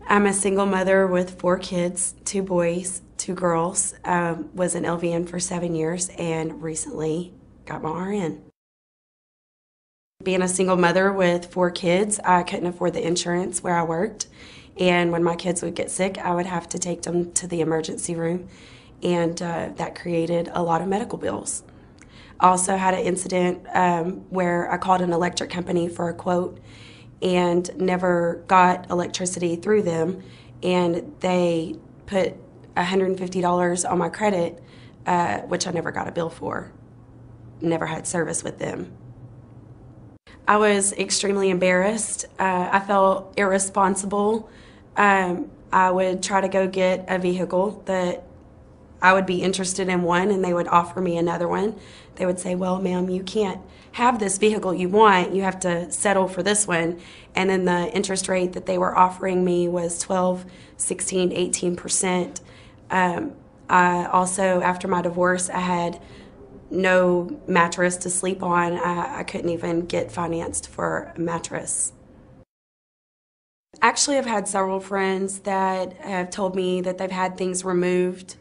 I'm a single mother with 4 kids, 2 boys, 2 girls. Was an LVN for 7 years and recently got my RN. Being a single mother with 4 kids, I couldn't afford the insurance where I worked. And when my kids would get sick, I would have to take them to the emergency room. And that created a lot of medical bills. I also had an incident where I called an electric company for a quote and never got electricity through them, and they put $150 on my credit, which I never got a bill for. Never had service with them. I was extremely embarrassed. I felt irresponsible. I would try to go get a vehicle that I would be interested in one, and they would offer me another one. They would say, well, ma'am, you can't have this vehicle you want. You have to settle for this one. And then the interest rate that they were offering me was 12, 16, 18%. I also, after my divorce, I had no mattress to sleep on. I couldn't even get financed for a mattress. Actually, I've had several friends that have told me that they've had things removed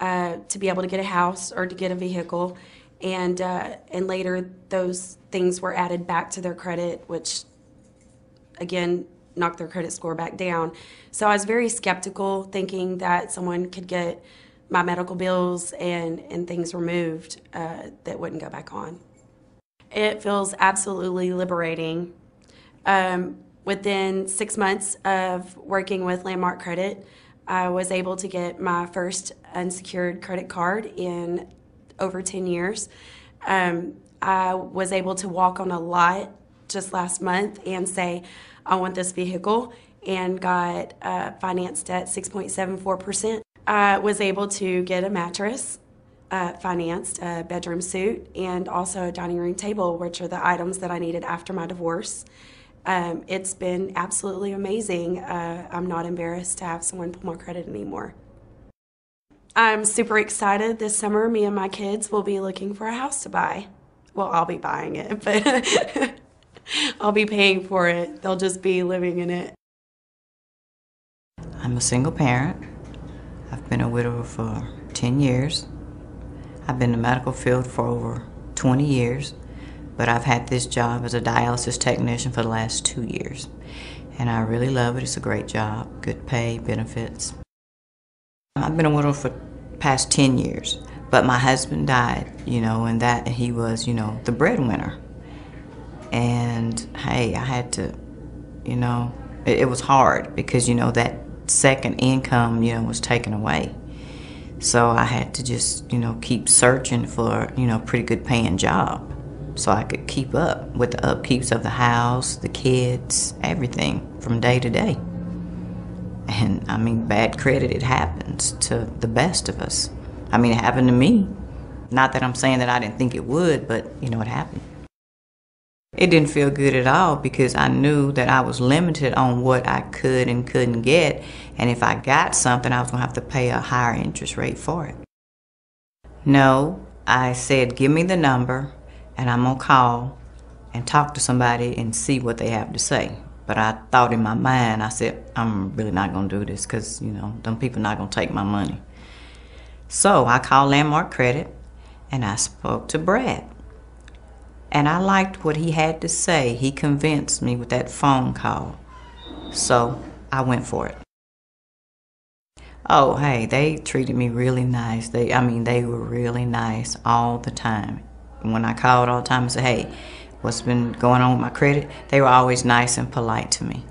to be able to get a house or to get a vehicle, and later those things were added back to their credit, which again knocked their credit score back down. So I was very skeptical, thinking that someone could get my medical bills and things removed that wouldn't go back on. It feels absolutely liberating. Within 6 months of working with Landmark Credit, I was able to get my first unsecured credit card in over 10 years. I was able to walk on a lot just last month and say, I want this vehicle, and got financed at 6.74%. I was able to get a mattress financed, a bedroom suite, and also a dining room table, which are the items that I needed after my divorce. It's been absolutely amazing. I'm not embarrassed to have someone pull my credit anymore. I'm super excited. This summer, me and my kids will be looking for a house to buy. Well, I'll be buying it, but I'll be paying for it. They'll just be living in it. I'm a single parent. I've been a widower for 10 years. I've been in the medical field for over 20 years. But I've had this job as a dialysis technician for the last 2 years. And I really love it. It's a great job, good pay, benefits. I've been a widow for the past 10 years. But my husband died, and that he was, the breadwinner. And hey, I had to, it was hard because, that second income, was taken away. So I had to just, keep searching for, a pretty good paying job, so I could keep up with the upkeeps of the house, the kids, everything from day to day. And I mean, bad credit, it happens to the best of us. I mean, it happened to me. Not that I'm saying that I didn't think it would, but it happened. It didn't feel good at all because I knew that I was limited on what I could and couldn't get. And if I got something, I was gonna have to pay a higher interest rate for it. No, I said, give me the number, and I'm gonna call and talk to somebody and see what they have to say. But I thought in my mind, I said, I'm really not gonna do this because, them people not gonna take my money. So I called Landmark Credit and I spoke to Brad. And I liked what he had to say. He convinced me with that phone call. So I went for it. Oh, hey, they treated me really nice. They were really nice all the time. When I called all the time and said, hey, what's been going on with my credit? They were always nice and polite to me.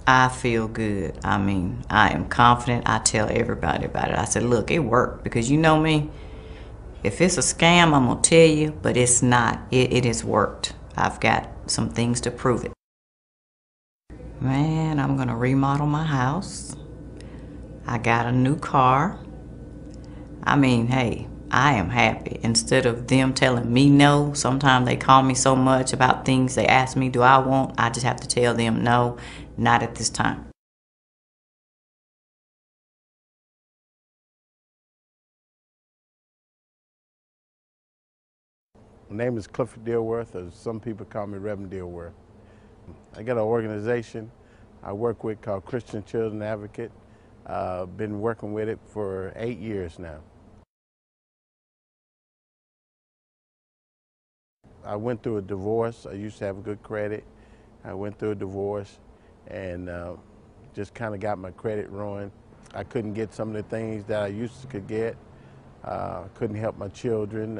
I feel good. I am confident. I tell everybody about it. I said, look, it worked because you know me. If it's a scam, I'm going to tell you, but it's not. It has worked. I've got some things to prove it. Man, I'm going to remodel my house. I got a new car. Hey, I am happy. Instead of them telling me no, sometimes they call me so much about things they ask me, do I want? I just have to tell them no, not at this time. My name is Clifford Dilworth, or some people call me Reverend Dilworth. I got an organization I work with called Christian Children Advocate. Been working with it for 8 years now. I went through a divorce. I used to have good credit. I went through a divorce and just kind of got my credit ruined. I couldn't get some of the things that I used to could get. Couldn't help my children.